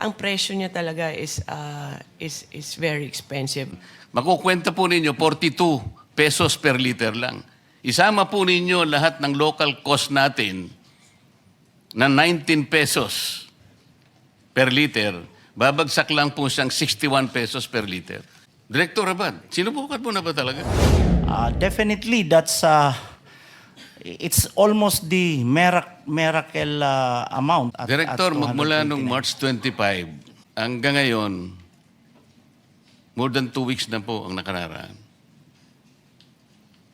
ang presyo niya talaga is very expensive. Makukwenta po ninyo 42 pesos per liter lang. Isama po ninyo lahat ng local cost natin na 19 pesos per liter, babagsak lang po siyang 61 pesos per liter. Director Abad, sinubukan mo na ba talaga? Definitely, it's almost the miracle amount. Director, at magmula 229. nung March 25 hanggang ngayon, more than 2 weeks na po ang nakararaan.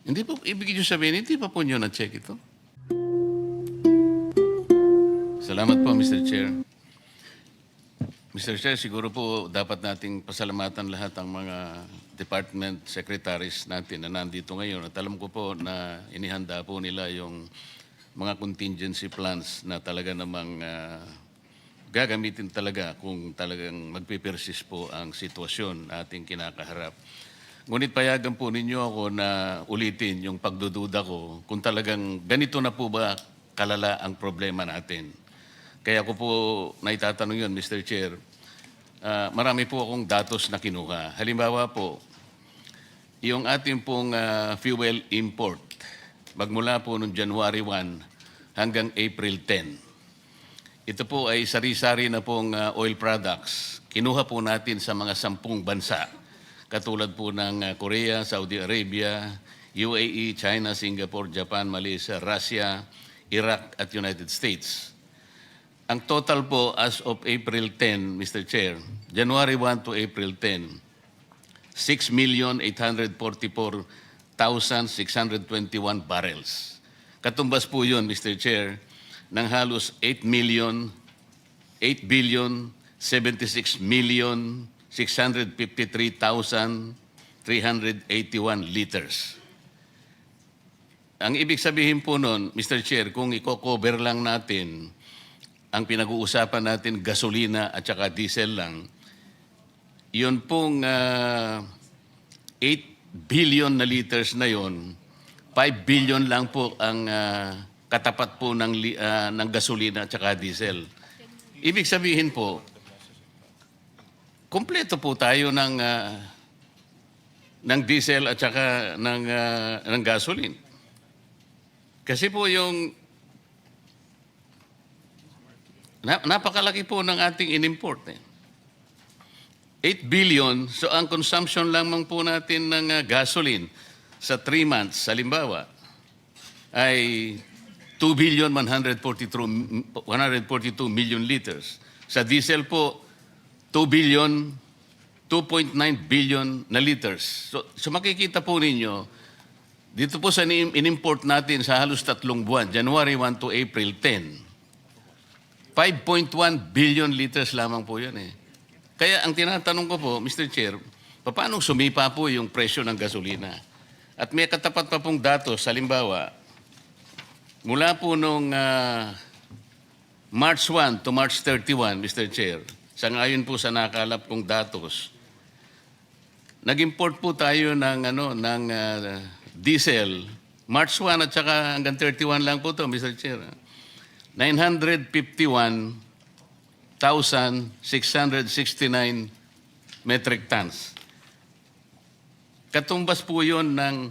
Hindi po, ibig nyo sabihin, hindi pa po nyo na-check ito? Salamat po, Mr. Chair. Mr. Chair, siguro po dapat nating pasalamatan lahat ang mga department secretaries natin na nandito ngayon. At alam ko po na inihanda po nila yung mga contingency plans na talaga namang gagamitin talaga kung talagang magpipersist po ang sitwasyon na ating kinakaharap. Ngunit payagan po ninyo ako na ulitin yung pagdududa ko kung talagang ganito na po ba kalala ang problema natin. Kaya ko po naitatanong yun, Mr. Chair. Marami po akong datos na kinuha. Halimbawa po, yung ating pong fuel import, magmula po noong January 1 hanggang April 10. Ito po ay sari-sari na pong oil products. Kinuha po natin sa mga 10 bansa. Katulad po ng Korea, Saudi Arabia, UAE, China, Singapore, Japan, Malaysia, Russia, Iraq at United States. Ang total po as of April 10, Mr. Chair, January 1 to April 10, 6,844,621 barrels. Katumbas po yun, Mr. Chair, ng halos 8,653,381 liters. Ang ibig sabihin po nun, Mr. Chair, kung i-cover lang natin ang pinag-uusapan natin gasolina at saka diesel lang, yun pong 8 billion na liters na yun, 5 billion lang po ang katapat po ng gasolina at saka diesel. Ibig sabihin po, kompleto po tayo ng diesel at saka ng gasoline. Kasi po yung napakalaki po ng ating in-import. 8 billion, so ang consumption lamang po natin ng gasoline sa 3 months, halimbawa, ay 2,142 million liters. Sa diesel po, 2.9 billion na liters. So makikita po ninyo, dito po sa in-import natin sa halos 3 buwan, January 1 to April 10, 5.1 billion liters lamang po yan eh. Kaya ang tinatanong ko po, Mr. Chair, paano sumipa po yung presyo ng gasolina? At may katapat pa pong datos, halimbawa, mula po nung March 1 to March 31, Mr. Chair, sa ngayon po sa nakalap kong datos, nag-import po tayo ng diesel, March 1 at saka hanggang 31 lang po to, Mr. Chair. 951,669 metric tons. Katumbas po yun ng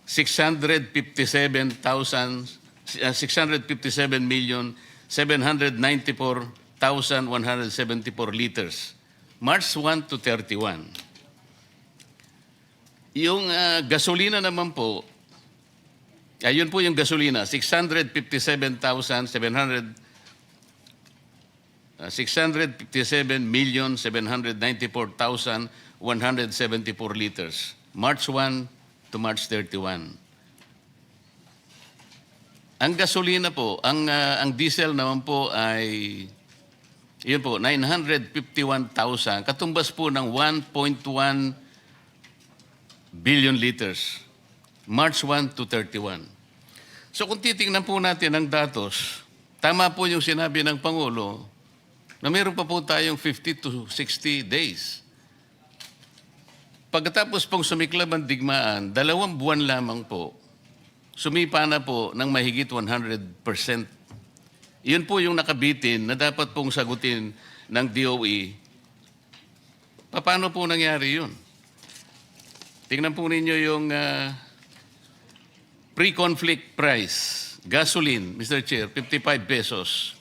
657,794,174 liters. March 1 to 31. Yung gasolina naman po, ayun po yung gasolina, 657,794,174 liters. March 1 to March 31. Ang gasolina po, ang diesel naman po ay, yun po, 951,000, katumbas po ng 1.1 billion liters. March 1 to 31. So kung titingnan po natin ang datos, tama po yung sinabi ng Pangulo na meron pa po tayong 50 to 60 days. Pagkatapos pong sumiklab ang digmaan, 2 buwan lamang po, sumipa na po ng mahigit 100%. Iyon po yung nakabitin na dapat pong sagutin ng DOE, paano po nangyari yun? Tingnan po ninyo yung pre-conflict price. Gasoline, Mr. Chair, 55 pesos.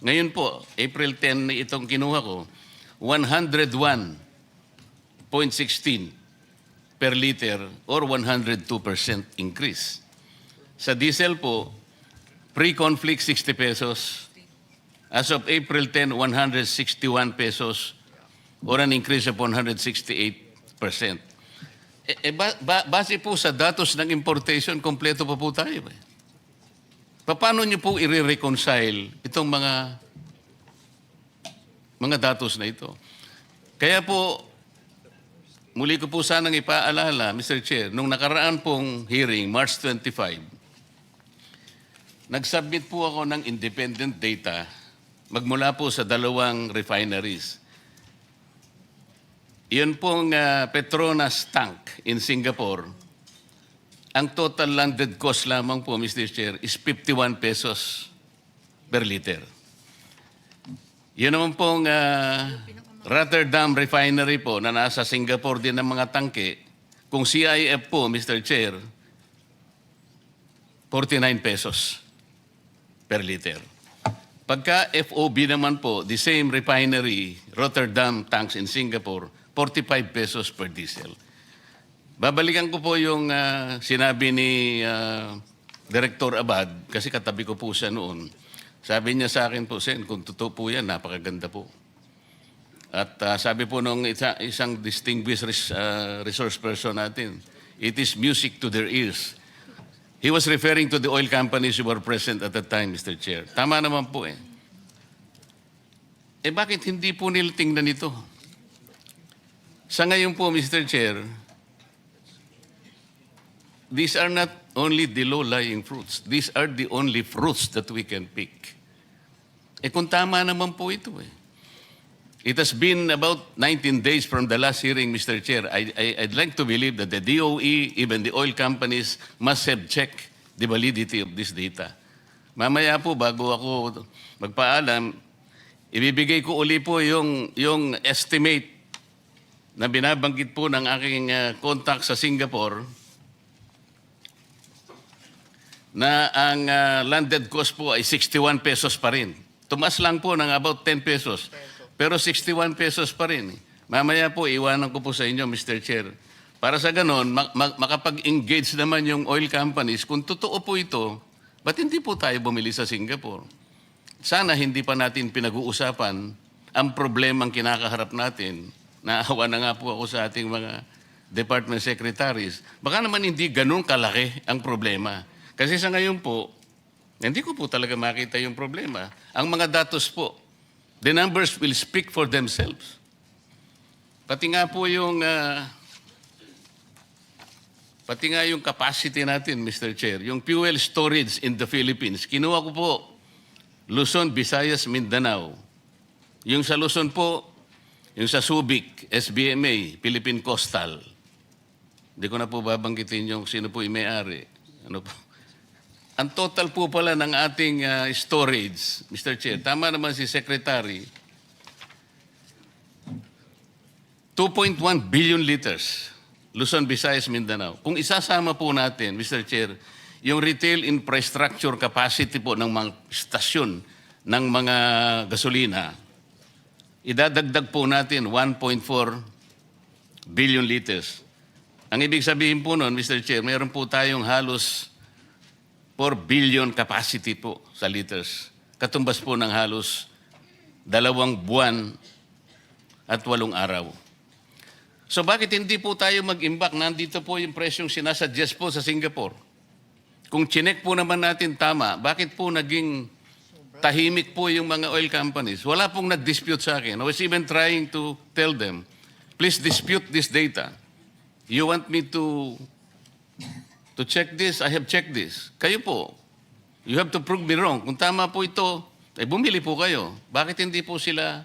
Ngayon po, April 10 na itong kinuha ko, 101.16 per liter or 102% increase. Sa diesel po, pre-conflict 60 pesos. As of April 10, 161 pesos or an increase of 168%. Base po sa datos ng importation, kompleto pa po tayo. Paano nyo po i-reconcile itong mga datos na ito? Kaya po, muli ko po sanang ipaalala, Mr. Chair, nung nakaraan pong hearing, March 25, nag-submit po ako ng independent data magmula po sa 2 refineries. Iyon pong Petronas tank in Singapore, ang total landed cost lamang po, Mr. Chair, is 51 pesos per liter. Yun naman pong Rotterdam Refinery po na nasa Singapore din ng mga tangke, kung CIF po, Mr. Chair, 49 pesos per liter. Pagka FOB naman po, the same refinery, Rotterdam tanks in Singapore, 45 pesos per diesel. Babalikan ko po yung sinabi ni Director Abad, kasi katabi ko po siya noon. Sabi niya sa akin po, Sen, kung totoo po yan, napakaganda po. At sabi po nung isang distinguished resource person natin, it is music to their ears. He was referring to the oil companies who were present at that time, Mr. Chair. Tama naman po eh. Bakit hindi po nila tingnan ito? Sa ngayon po, Mr. Chair, these are not only the low-lying fruits. These are the only fruits that we can pick. Kung tama naman po ito eh. It has been about 19 days from the last hearing, Mr. Chair. I'd like to believe that the DOE, even the oil companies, must have checked the validity of this data. Mamaya po, bago ako magpaalam, ibibigay ko uli po yung estimate na binabanggit po ng aking contact sa Singapore na ang landed cost po ay 61 pesos pa rin. Tumas lang po ng about 10 pesos. Pero 61 pesos pa rin. Mamaya po, iwanan ko po sa inyo, Mr. Chair. Para sa ganon, makapag-engage naman yung oil companies. Kung totoo po ito, ba't hindi po tayo bumili sa Singapore? Sana hindi pa natin pinag-uusapan ang problemang kinakaharap natin. Naawa na nga po ako sa ating mga department secretaries. Baka naman hindi ganun kalaki ang problema. Kasi sa ngayon po, hindi ko po talaga makita yung problema. Ang mga datos po, the numbers will speak for themselves. Pati nga po yung capacity natin, Mr. Chair, yung fuel storage in the Philippines. Kinuha ko po Luzon, Visayas, Mindanao. Yung sa Luzon po, yung sa Subic, SBMA, Philippine Coastal. Hindi ko na po babanggitin yung sino po yung may-ari. Ano po? Ang total po pala ng ating storage, Mr. Chair, tama naman si Secretary, 2.1 billion liters, Luzon, Visayas, Mindanao. Kung isasama po natin, Mr. Chair, yung retail infrastructure capacity po ng mga stasyon ng mga gasolina, idadagdag po natin 1.4 billion liters. Ang ibig sabihin po nun, Mr. Chair, mayroon po tayong halos 4 billion capacity po sa liters. Katumbas po ng halos 2 buwan at 8 araw. So bakit hindi po tayo mag-imbak? Nandito po yung presyong sinasuggest po sa Singapore. Kung chinek po naman natin tama, bakit po naging tahimik po yung mga oil companies? Wala pong nag-dispute sa akin. I was even trying to tell them, please dispute this data. You want me to check this? I have checked this. Kayo po, you have to prove me wrong. Kung tama po ito, bumili po kayo. Bakit hindi po sila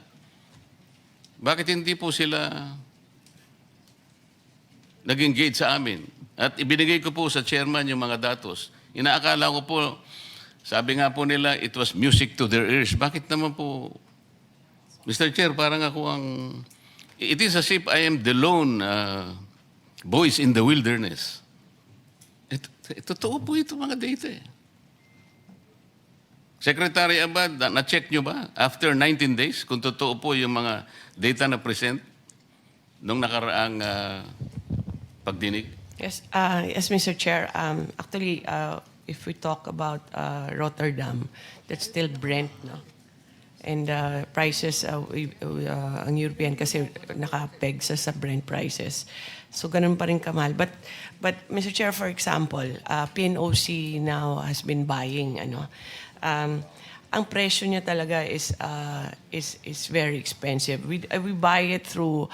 nag-engage sa amin? At ibinigay ko po sa chairman yung mga datos. Inaakala ko po, sabi nga po nila, it was music to their ears. Bakit naman po Mr. Chair, parang ako ang... It is as if I am the lone voice in the wilderness. Totoo po ito mga data eh. Secretary Abad, na-check nyo ba after 19 days kung totoo po yung mga data na present nung nakaraang pagdinig? Yes, yes, Mr. Chair. Actually, if we talk about Rotterdam, that's still Brent, no? And prices, ang European kasi nakapeg sa Brent prices. So ganun pa rin kamahal. But Mr. Chair, for example, PNOC now has been buying ang presyo niya talaga is very expensive. We buy it through,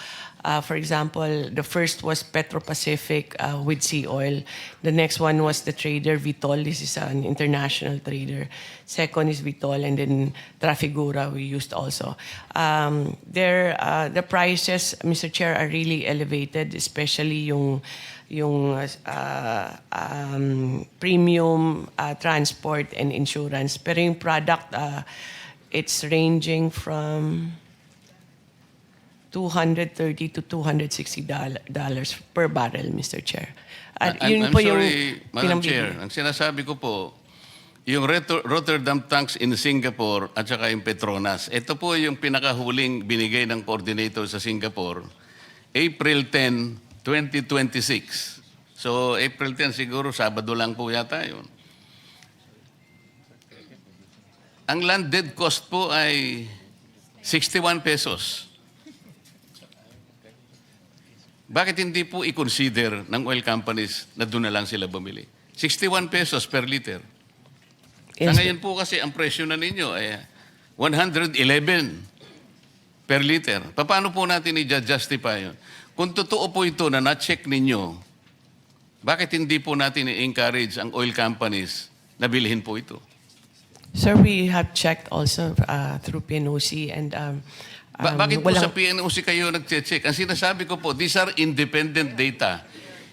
for example, the first was Petro Pacific with Sea Oil. The next one was the trader Vitol. This is an international trader. Second is Vitol, and then Trafigura we used also. The prices, Mr. Chair, are really elevated, especially yung premium transport and insurance. Pero yung product, it's ranging from $230 to $260 per barrel, Mr. Chair. At yun I'm po sorry, Madam pinambili. Chair. Ang sinasabi ko po, yung Rotterdam tanks in Singapore at saka yung Petronas, ito po yung pinakahuling binigay ng coordinator sa Singapore, April 10, 2026. So, April 10 siguro, Sabado lang po yata yun. Ang landed cost po ay 61 pesos. Bakit hindi po i-consider ng oil companies na doon na lang sila bumili? 61 pesos per liter. Yes, Sa ngayon po kasi ang presyo na ninyo ay 111 per liter. Paano po natin i-justify yun? Kung totoo po ito na na-check ninyo, bakit hindi po natin i-encourage ang oil companies na bilhin po ito? Sir, we have checked also through PNOC and Bakit po sa walang- PNOC kayo nag-check? Ang sinasabi ko po, these are independent data.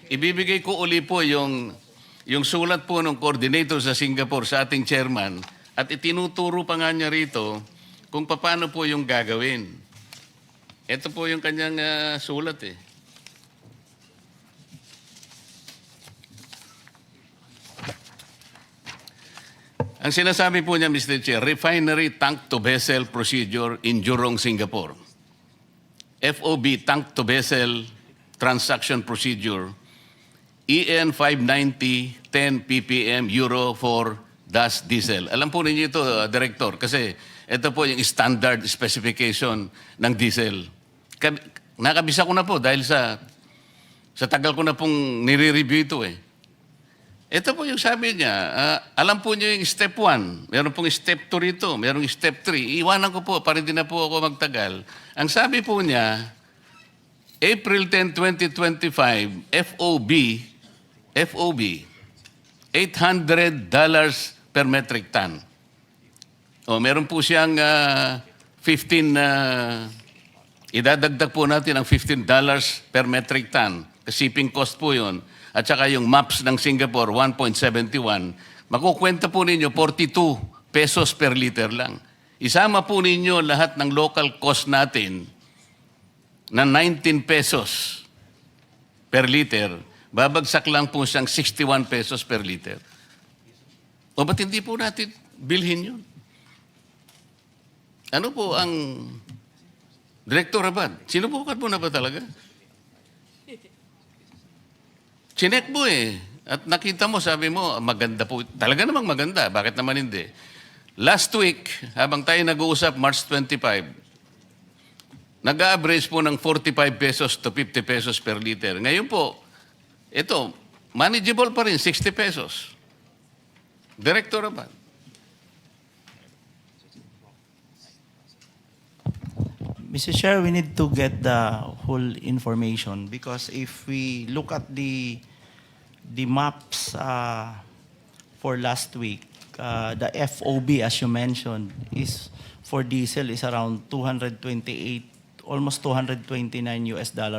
Ibibigay ko uli po yung sulat po ng coordinator sa Singapore sa ating chairman at itinuturo pa nga niya rito kung paano po yung gagawin. Ito po yung kanyang sulat eh. Ang sinasabi po niya, Mr. Chair, refinery tank to vessel procedure in Jurong, Singapore. FOB tank to vessel transaction procedure. EN 590 10 ppm Euro 4 DAS diesel. Alam po ninyo ito, Director, kasi ito po yung standard specification ng diesel. Nakabisa ko na po dahil sa tagal ko na pong nire-review ito eh. Ito po yung sabi niya, alam po niyo yung step 1, meron pong step 2 rito, meron yung step 3. Iwanan ko po para hindi na po ako magtagal. Ang sabi po niya, April 10, 2025, FOB, $800 per metric ton. O, meron po siyang 15, idadagdag po natin ang $15 per metric ton. Shipping cost po yun. At saka yung maps ng Singapore, 1.71. Makukwenta po ninyo, 42 pesos per liter lang. Isama po ninyo lahat ng local cost natin na 19 pesos per liter. Babagsak lang po siyang 61 pesos per liter. O ba't hindi po natin bilhin yun? Ano po ang Director Abad? Sinubukan mo na ba talaga? Chinek mo eh. At nakita mo, sabi mo, maganda po. Talaga namang maganda. Bakit naman hindi? Last week, habang tayo nag-uusap, March 25, nag-average po ng 45 pesos to 50 pesos per liter. Ngayon po, ito, manageable pa rin, 60 pesos. Director Abad. Mr. Chair, we need to get the whole information because if we look at the maps for last week, the FOB, as you mentioned, is for diesel is around 228, almost $229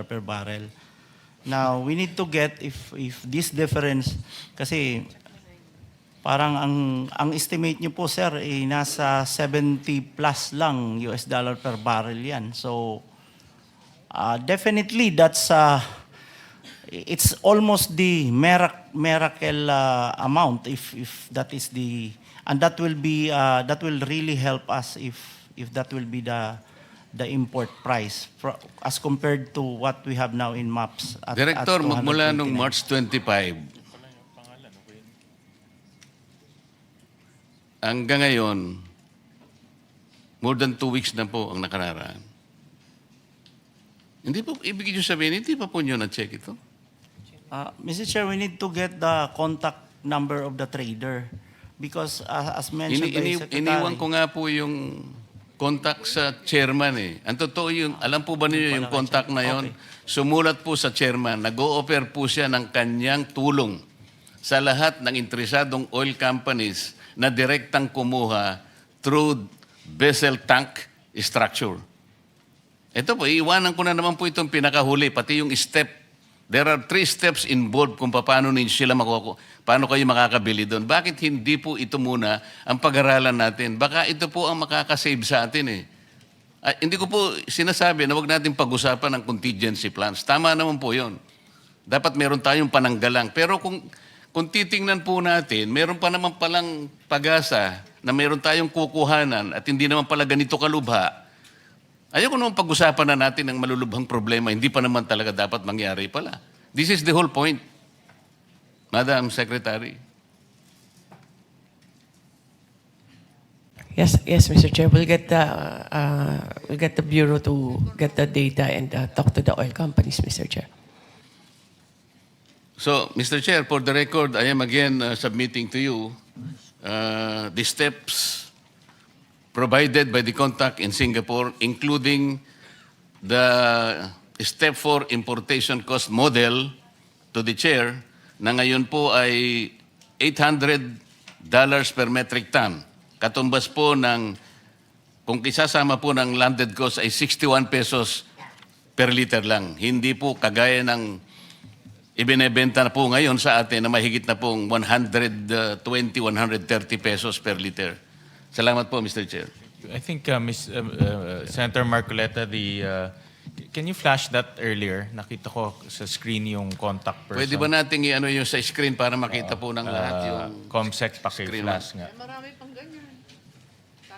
per barrel. Now, we need to get if this difference, kasi Parang ang estimate niyo po, sir, nasa 70 plus lang US dollar per barrel yan. So, definitely that's it's almost the miracle amount if that is the, and that will be that will really help us if that will be the import price as compared to what we have now in MAPS at Director, magmula nung 229. March 25, hanggang ngayon, more than 2 weeks na po ang nakararaan. Hindi po, ibig nyo sabihin, hindi pa po nyo na-check ito? Mr. Chair, we need to get the contact number of the trader because as mentioned by the Secretary. Iniwan ko nga po yung contact sa chairman eh. Ang totoo yung, alam po ba niyo yung contact na yon? Sumulat po sa chairman, nag-o-offer po siya ng kanyang tulong sa lahat ng interesadong oil companies na direktang kumuha through vessel tank structure. Ito po, iiwanan ko na naman po itong pinakahuli, pati yung step. There are 3 steps involved kung paano paano kayo makakabili doon. Bakit hindi po ito muna ang pag-aralan natin? Baka ito po ang makakasave sa atin eh. Hindi ko po sinasabi na huwag natin pag-usapan ng contingency plans. Tama naman po yon. Dapat meron tayong pananggalang. Pero kung titingnan po natin, meron pa naman palang pag-asa na meron tayong kukuhanan at hindi naman pala ganito kalubha. Ayoko naman pag-usapan na natin ng malulubhang problema, hindi pa naman talaga dapat mangyari pala. This is the whole point, Madam Secretary. Yes, Mr. Chair. We'll get the bureau to get the data and talk to the oil companies, Mr. Chair. So, Mr. Chair, for the record, I am again submitting to you the steps provided by the contact in Singapore, including the Step 4 Importation Cost Model to the Chair, na ngayon po ay $800 per metric ton. Katumbas po ng, kung isasama po ng landed cost ay 61 pesos per liter lang. Hindi po kagaya ng ibinebenta na po ngayon sa atin na mahigit na pong 120, 130 pesos per liter. Salamat po, Mr. Chair. I think Senator Marcoleta, can you flash that earlier? Nakita ko sa screen yung contact person. Pwede ba nating i-ano yung sa screen para makita po ng lahat yung ComSec screen? paki-flash nga. Marami pang ganyan.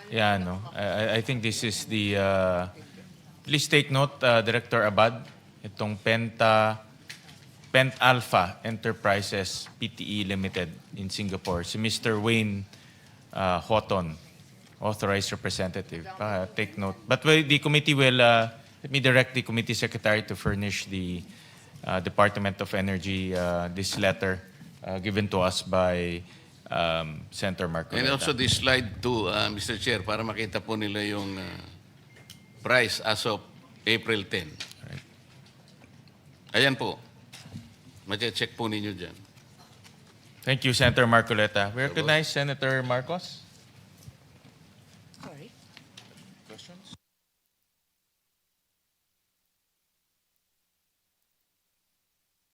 Yeah, no. I think this is the... please take note, Director Abad, itong Pent Alpha Enterprises PTE Limited in Singapore. Si Mr. Wayne Houghton, authorized representative. Take note. But the committee will... let me direct the committee secretary to furnish the Department of Energy this letter given to us by Senator Marcoleta. And also this slide to Mr. Chair para makita po nila yung price as of April 10. Right. Ayan po. Mache-check po ninyo dyan. Thank you, Senator Marcoleta. We recognize Senator Marcos. Sorry.